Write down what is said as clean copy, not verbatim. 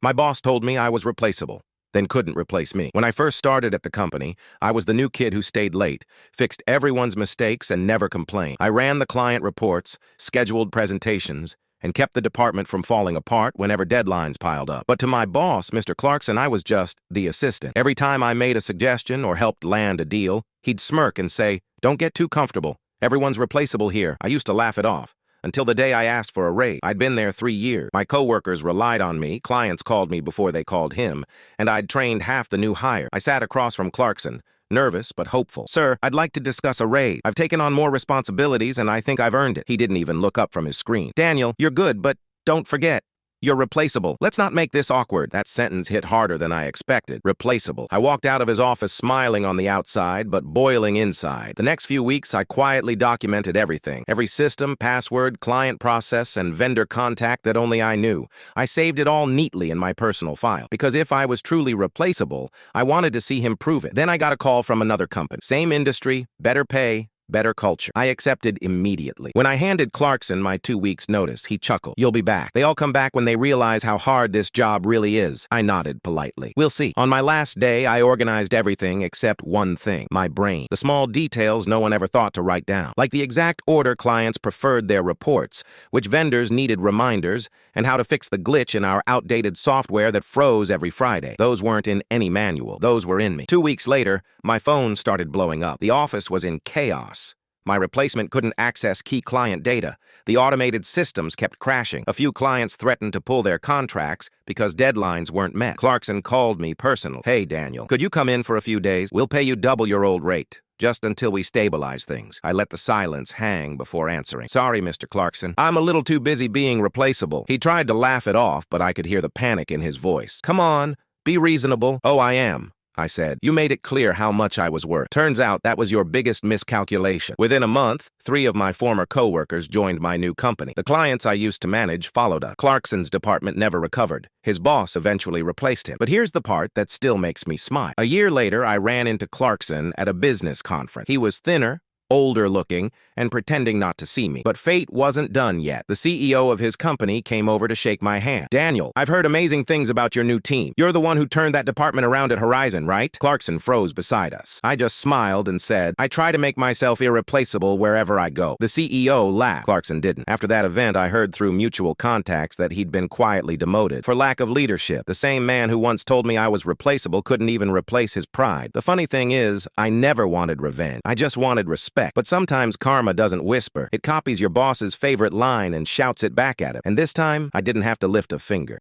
My boss told me I was replaceable, then couldn't replace me. When I first started at the company, I was the new kid who stayed late, fixed everyone's mistakes, and never complained. I ran the client reports, scheduled presentations, and kept the department from falling apart whenever deadlines piled up. But to my boss, Mr. Clarkson, I was just the assistant. Every time I made a suggestion or helped land a deal, he'd smirk and say, "Don't get too comfortable. Everyone's replaceable here." I used to laugh it off, until the day I asked for a raise. I'd been there 3 years. My coworkers relied on me, clients called me before they called him, and I'd trained half the new hire. I sat across from Clarkson, nervous but hopeful. "Sir, I'd like to discuss a raise. I've taken on more responsibilities and I think I've earned it." He didn't even look up from his screen. "Daniel, you're good, but don't forget, you're replaceable. Let's not make this awkward." That sentence hit harder than I expected. Replaceable. I walked out of his office smiling on the outside, but boiling inside. The next few weeks, I quietly documented everything. Every system, password, client process, and vendor contact that only I knew. I saved it all neatly in my personal file, because if I was truly replaceable, I wanted to see him prove it. Then I got a call from another company. Same industry, better pay, better culture. I accepted immediately. When I handed Clarkson my 2 weeks' notice, he chuckled. "You'll be back. They all come back when they realize how hard this job really is." I nodded politely. "We'll see." On my last day, I organized everything except one thing: my brain. The small details no one ever thought to write down. Like the exact order clients preferred their reports, which vendors needed reminders, and how to fix the glitch in our outdated software that froze every Friday. Those weren't in any manual. Those were in me. 2 weeks later, my phone started blowing up. The office was in chaos. My replacement couldn't access key client data. The automated systems kept crashing. A few clients threatened to pull their contracts because deadlines weren't met. Clarkson called me personal. "Hey, Daniel, could you come in for a few days? We'll pay you double your old rate, just until we stabilize things." I let the silence hang before answering. "Sorry, Mr. Clarkson. I'm a little too busy being replaceable." He tried to laugh it off, but I could hear the panic in his voice. "Come on, be reasonable." "Oh, I am," I said. "You made it clear how much I was worth. Turns out that was your biggest miscalculation." Within a month, 3 of my former coworkers joined my new company. The clients I used to manage followed us. Clarkson's department never recovered. His boss eventually replaced him. But here's the part that still makes me smile. A year later, I ran into Clarkson at a business conference. He was thinner, older looking, and pretending not to see me. But fate wasn't done yet. The CEO of his company came over to shake my hand. "Daniel, I've heard amazing things about your new team. You're the one who turned that department around at Horizon, right?" Clarkson froze beside us. I just smiled and said, "I try to make myself irreplaceable wherever I go." The CEO laughed. Clarkson didn't. After that event, I heard through mutual contacts that he'd been quietly demoted for lack of leadership. The same man who once told me I was replaceable couldn't even replace his pride. The funny thing is, I never wanted revenge. I just wanted respect. But sometimes karma doesn't whisper. It copies your boss's favorite line and shouts it back at him. And this time, I didn't have to lift a finger.